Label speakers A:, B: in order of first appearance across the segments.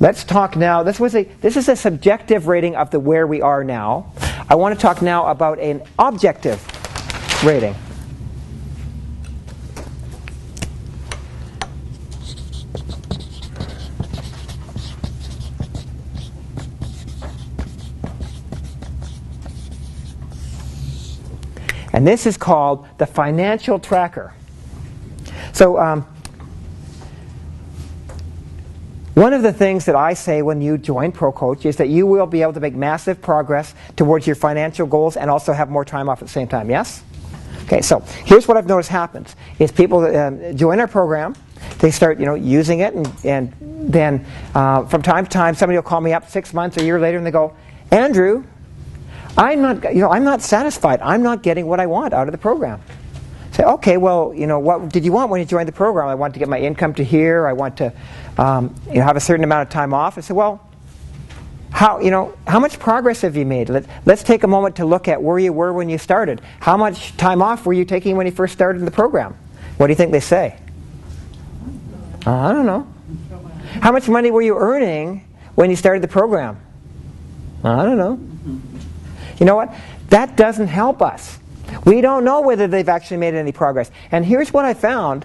A: let's talk now. This is a subjective rating of the where we are now. I want to talk now about an objective rating. And this is called the financial tracker. So one of the things that I say when you join ProCoach is that you will be able to make massive progress towards your financial goals and also have more time off at the same time. Yes? Okay, so here's what I've noticed happens. Is people join our program, they start using it, and then from time to time somebody will call me up 6 months or a year later and they go, Andrew, I'm not satisfied. I'm not getting what I want out of the program. Say, okay, well, what did you want when you joined the program? I want to get my income to here. I want to have a certain amount of time off. I said, well, how much progress have you made? Let's take a moment to look at where you were when you started. How much time off were you taking when you first started in the program? What do you think they say? I don't know. How much money were you earning when you started the program? I don't know. You know what? That doesn't help us. We don't know whether they've actually made any progress. And here's what I found.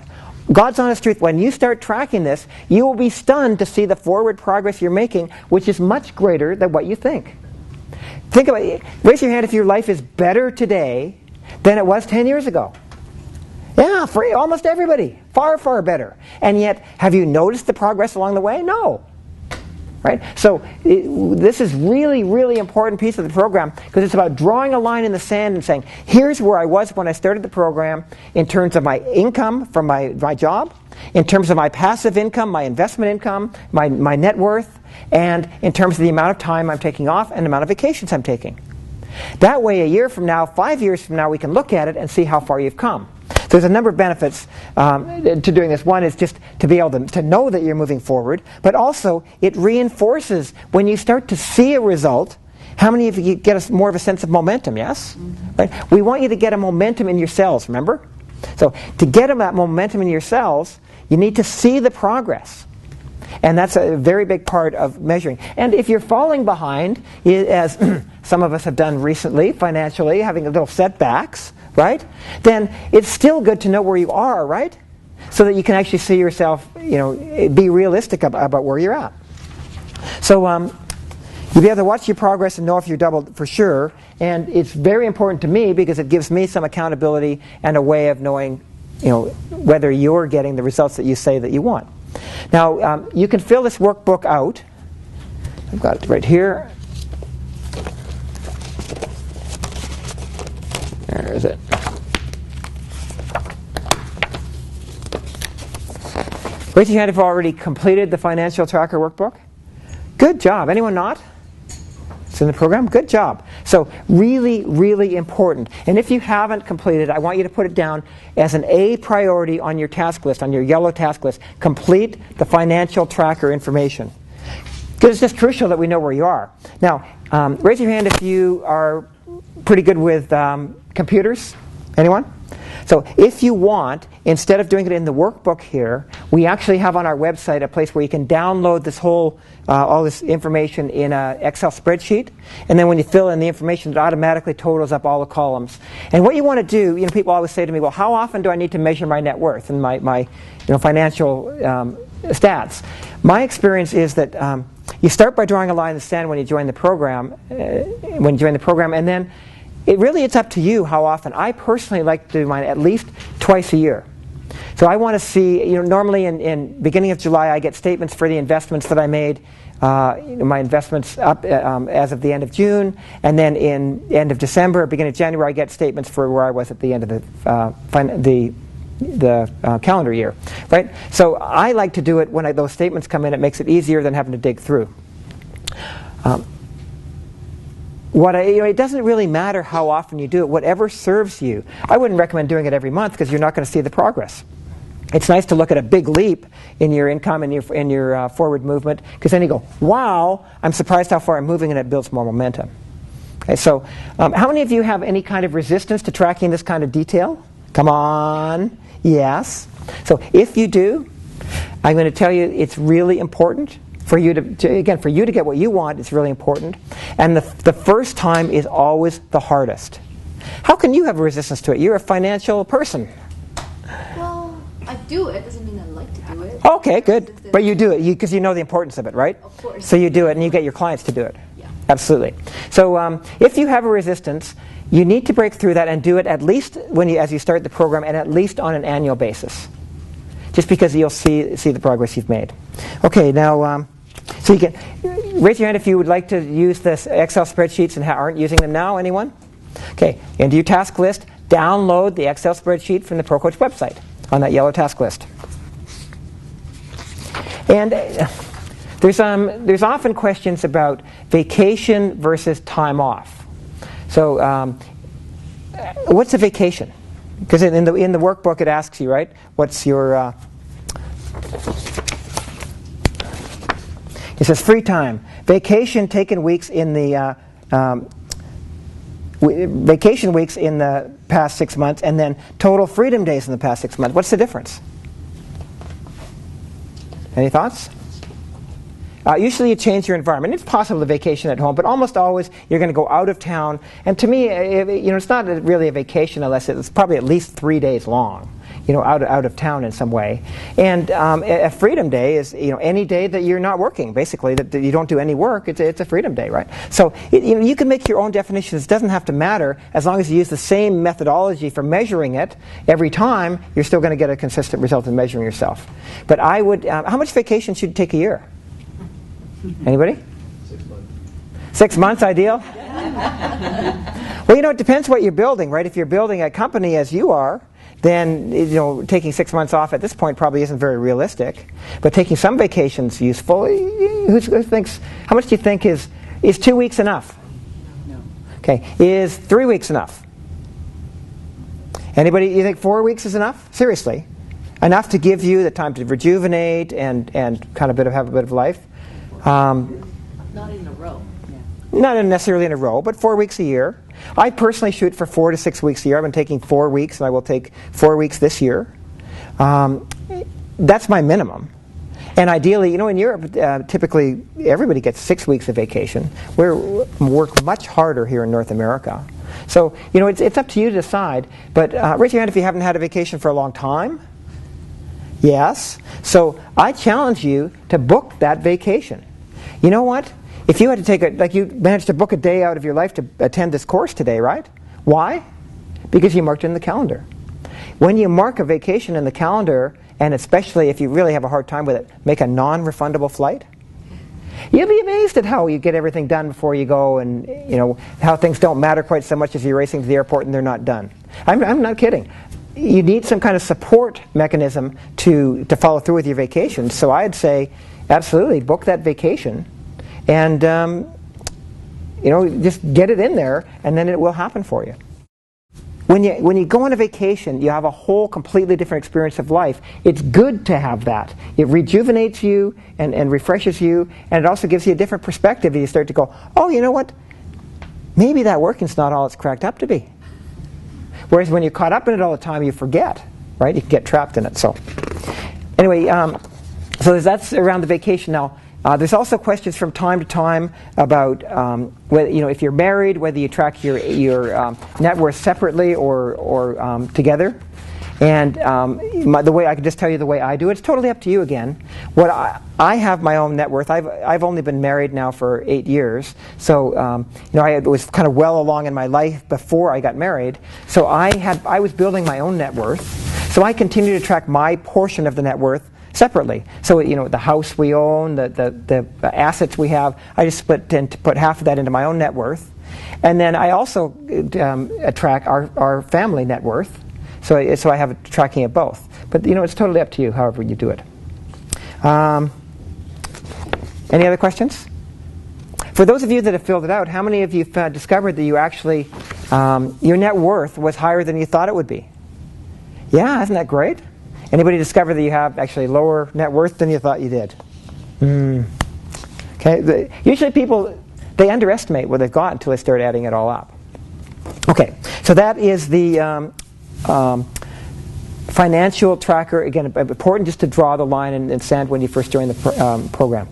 A: God's honest truth, when you start tracking this, you will be stunned to see the forward progress you're making, which is much greater than what you think. Think about it. Raise your hand if your life is better today than it was 10 years ago. Yeah, for almost everybody. Far, far better. And yet, have you noticed the progress along the way? No. Right? So this is really, really important piece of the program because it's about drawing a line in the sand and saying, here's where I was when I started the program in terms of my income from my job, in terms of my passive income, my investment income, my net worth, and in terms of the amount of time I'm taking off and the amount of vacations I'm taking. That way, a year from now, 5 years from now, we can look at it and see how far you've come. There's a number of benefits to doing this. One is just to be able to know that you're moving forward, but also it reinforces when you start to see a result. How many of you get more of a sense of momentum? Yes? Mm-hmm. Right? We want you to get a momentum in your cells, remember? So to get that momentum in your cells, you need to see the progress. And that's a very big part of measuring. And if you're falling behind, as some of us have done recently, financially, having a little setbacks, right? Then it's still good to know where you are, right? So that you can actually see yourself, be realistic about where you're at. So you'll be able to watch your progress and know if you're doubled for sure. And it's very important to me because it gives me some accountability and a way of knowing, whether you're getting the results that you say that you want. Now, you can fill this workbook out. I've got it right here. Where is it? Raise your hand if you've already completed the Financial Tracker Workbook. Good job. Anyone not? It's in the program? Good job. So really, really important. And if you haven't completed, I want you to put it down as an A priority on your task list, on your yellow task list. Complete the Financial Tracker information. Because it's just crucial that we know where you are. Now, raise your hand if you are pretty good with computers. Anyone? So if you want, instead of doing it in the workbook here, we actually have on our website a place where you can download this whole, all this information in an Excel spreadsheet. And then when you fill in the information, it automatically totals up all the columns. And what you want to do, people always say to me, well, how often do I need to measure my net worth and my financial stats? My experience is that you start by drawing a line in the sand when you join the program, and then it's up to you how often. I personally like to do mine at least twice a year. So I want to see, normally in beginning of July I get statements for the investments that I made, my investments up as of the end of June, and then in end of December, beginning of January, I get statements for where I was at the end of the calendar year, right? So I like to do it when those statements come in. It makes it easier than having to dig through. It doesn't really matter how often you do it. Whatever serves you. I wouldn't recommend doing it every month because you're not going to see the progress. It's nice to look at a big leap in your income and in your forward movement, because then you go, wow, I'm surprised how far I'm moving, and it builds more momentum. Okay, so how many of you have any kind of resistance to tracking this kind of detail? Come on. Yes. So if you do, I'm going to tell you it's really important for you for you to get what you want, it's really important. And the first time is always the hardest. How can you have a resistance to it? You're a financial person.
B: Well, I do it. Doesn't mean I like to do it.
A: Okay, good. But you do it because you know the importance of it, right?
B: Of course.
A: So you do it, and you get your clients to do it.
B: Yeah.
A: Absolutely. So if you have a resistance, you need to break through that and do it at least as you start the program, and at least on an annual basis, just because you'll see the progress you've made. Okay, now so you can raise your hand if you would like to use this Excel spreadsheets and aren't using them now. Anyone? Okay, into your task list, download the Excel spreadsheet from the ProCoach website on that yellow task list. And there's often questions about vacation versus time off. So what's a vacation? Because in the workbook it asks you, right? What's your... it says free time. Vacation taken weeks in the... vacation weeks in the past 6 months, and then total freedom days in the past 6 months. What's the difference? Any thoughts? Usually you change your environment. It's possible to vacation at home, but almost always you're going to go out of town. And to me, it's not really a vacation unless it's probably at least 3 days long, out of town in some way. And a freedom day is any day that you're not working, basically, that you don't do any work. It's a freedom day, right? So you can make your own definitions. It doesn't have to matter as long as you use the same methodology for measuring it every time. You're still going to get a consistent result in measuring yourself. But I would. How much vacation should you take a year? Anybody?
C: 6 months.
A: 6 months, ideal? Well, it depends what you're building, right? If you're building a company as you are, then taking 6 months off at this point probably isn't very realistic. But taking some vacations useful. Who thinks? How much do you think is 2 weeks enough?
D: No.
A: Okay. Is 3 weeks enough? Anybody? You think 4 weeks is enough? Seriously, enough to give you the time to rejuvenate and kind of have a bit of life.
D: Not in a row. Yeah.
A: Not necessarily in a row, but 4 weeks a year. I personally shoot for 4 to 6 weeks a year. I've been taking 4 weeks, and I will take 4 weeks this year. That's my minimum. And ideally, in Europe, typically everybody gets 6 weeks of vacation. We work much harder here in North America. So, it's up to you to decide. But raise your hand if you haven't had a vacation for a long time. Yes. So I challenge you to book that vacation. You know what? If you had to you managed to book a day out of your life to attend this course today, right? Why? Because you marked it in the calendar. When you mark a vacation in the calendar, and especially if you really have a hard time with it, make a non-refundable flight, you'll be amazed at how you get everything done before you go, and how things don't matter quite so much as you're racing to the airport and they're not done. I'm not kidding. You need some kind of support mechanism to follow through with your vacation. So I'd say, absolutely, book that vacation, and just get it in there, and then it will happen for you. When you go on a vacation, you have a whole completely different experience of life. It's good to have that. It rejuvenates you and refreshes you, and it also gives you a different perspective. You start to go, oh, you know what? Maybe that working's not all it's cracked up to be. Whereas when you're caught up in it all the time, you forget, right? You can get trapped in it. So anyway, so that's around the vacation. Now, there's also questions from time to time about whether, if you're married, whether you track your net worth separately or together. And the way I can just tell you the way I do it. It's totally up to you again. What I have my own net worth. I've only been married now for 8 years, so I was kind of well along in my life before I got married. So I was building my own net worth. So I continue to track my portion of the net worth separately. So the house we own, the assets we have, I just put half of that into my own net worth, and then I also track our family net worth. So I have a tracking of both. But it's totally up to you, however you do it. Any other questions? For those of you that have filled it out, how many of you have discovered that you actually your net worth was higher than you thought it would be? Yeah, isn't that great? Anybody discover that you have actually lower net worth than you thought you did? Okay. Usually people, they underestimate what they've got until they start adding it all up. Okay, so that is the financial tracker. Again, important just to draw the line and sand when you first join the program.